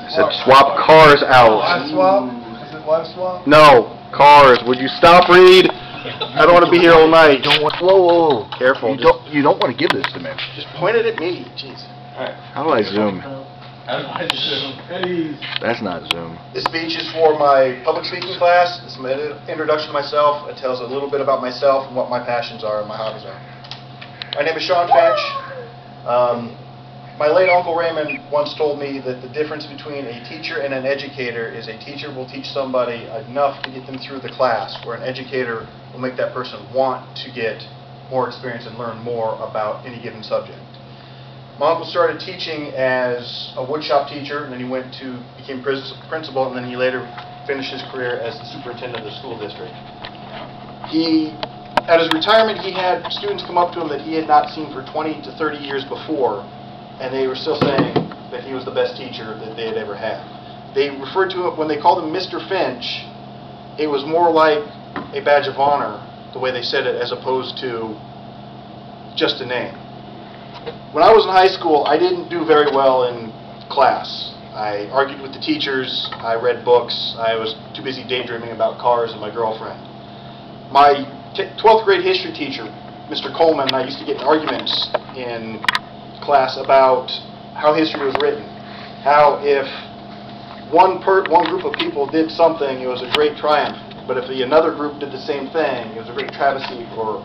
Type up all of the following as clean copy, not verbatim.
I said swap cars out. Live swap? Is it live swap? No, cars. Would you stop, Reed? I don't want to be here all night. Whoa. Careful. You don't want to give this to me. Just point it at me. Jeez. How do I zoom? Hey. That's not zoom. This speech is for my public speaking class. It's my introduction to myself. It tells a little bit about myself and what my passions are and my hobbies are. My name is Sean Finch. My late Uncle Raymond once told me that the difference between a teacher and an educator is a teacher will teach somebody enough to get them through the class, where an educator will make that person want to get more experience and learn more about any given subject. My uncle started teaching as a woodshop teacher, and then he became principal, and then he later finished his career as the superintendent of the school district. At his retirement, he had students come up to him that he had not seen for 20 to 30 years before, and they were still saying that he was the best teacher that they had ever had. They referred to him, when they called him Mr. Finch, it was more like a badge of honor, the way they said it, as opposed to just a name. When I was in high school, I didn't do very well in class. I argued with the teachers, I read books, I was too busy daydreaming about cars and my girlfriend. My 12th grade history teacher, Mr. Coleman, and I used to get in arguments in class about how history was written. How if one group of people did something, it was a great triumph, but if another group did the same thing, it was a great travesty or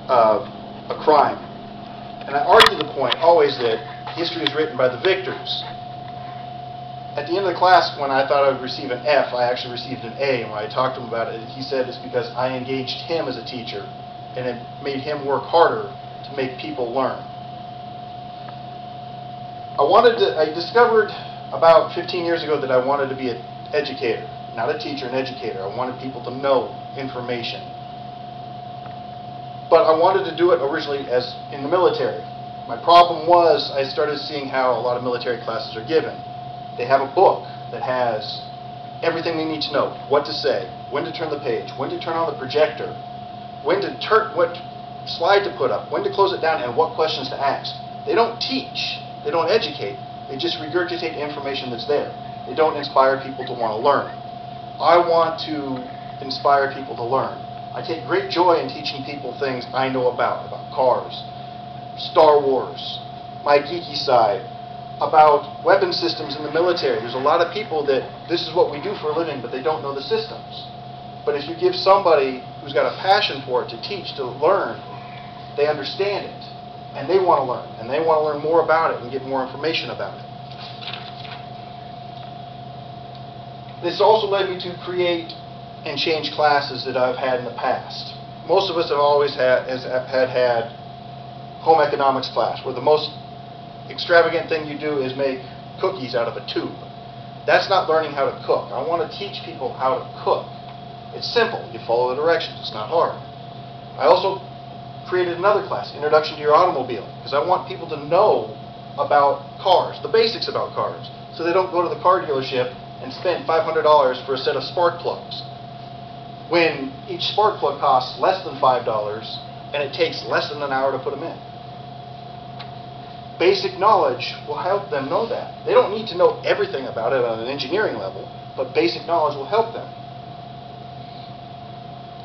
a crime. And I argued the point always that history is written by the victors. At the end of the class, when I thought I would receive an F, I actually received an A. And when I talked to him about it, he said it's because I engaged him as a teacher, and it made him work harder to make people learn. I discovered about 15 years ago that I wanted to be an educator, not a teacher, an educator. I wanted people to know information. But I wanted to do it originally as in the military. My problem was I started seeing how a lot of military classes are given. They have a book that has everything they need to know, what to say, when to turn the page, when to turn on the projector, what slide to put up, when to close it down, and what questions to ask. They don't teach. They don't educate. They just regurgitate information that's there. They don't inspire people to want to learn. I want to inspire people to learn. I take great joy in teaching people things I know about cars, Star Wars, my geeky side, about weapon systems in the military. There's a lot of people that this is what we do for a living, but they don't know the systems. But if you give somebody who's got a passion for it to teach, to learn, they understand it. And they want to learn, and they want to learn more about it and get more information about it. This also led me to create and change classes that I've had in the past. Most of us have always had home economics class, where the most extravagant thing you do is make cookies out of a tube. That's not learning how to cook. I want to teach people how to cook. It's simple. You follow the directions. It's not hard. I also created another class, Introduction to Your Automobile, because I want people to know about cars, the basics about cars, so they don't go to the car dealership and spend $500 for a set of spark plugs, when each spark plug costs less than $5 and it takes less than an hour to put them in. Basic knowledge will help them know that. They don't need to know everything about it on an engineering level, but basic knowledge will help them.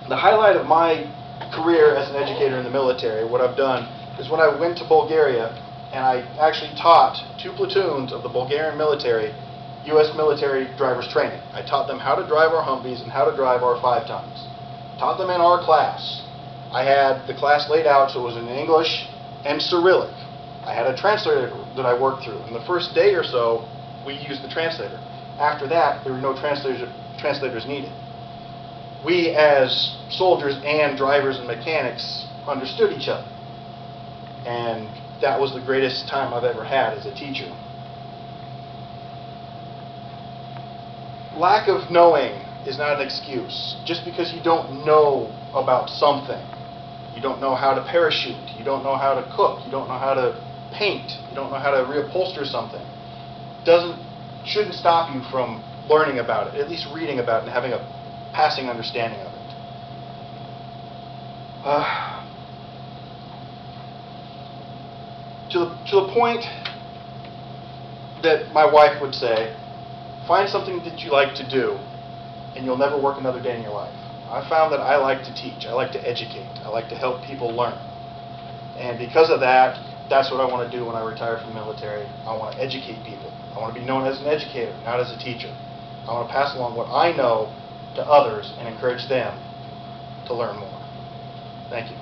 The highlight of my career as an educator in the military, what I've done, is when I went to Bulgaria and I actually taught 2 platoons of the Bulgarian military, U.S. military driver's training. I taught them how to drive our Humvees and how to drive our 5-tons. Taught them in our class. I had the class laid out so it was in English and Cyrillic. I had a translator that I worked through. In the first day or so, we used the translator. After that, there were no translators needed. We, as soldiers and drivers and mechanics, understood each other. And that was the greatest time I've ever had as a teacher. Lack of knowing is not an excuse. Just because you don't know about something, you don't know how to parachute, you don't know how to cook, you don't know how to paint, you don't know how to reupholster something, shouldn't stop you from learning about it, at least reading about it and having a passing understanding of it. To the point that my wife would say, find something that you like to do, and you'll never work another day in your life. I found that I like to teach. I like to educate. I like to help people learn. And because of that, that's what I want to do when I retire from the military. I want to educate people. I want to be known as an educator, not as a teacher. I want to pass along what I know to others and encourage them to learn more. Thank you.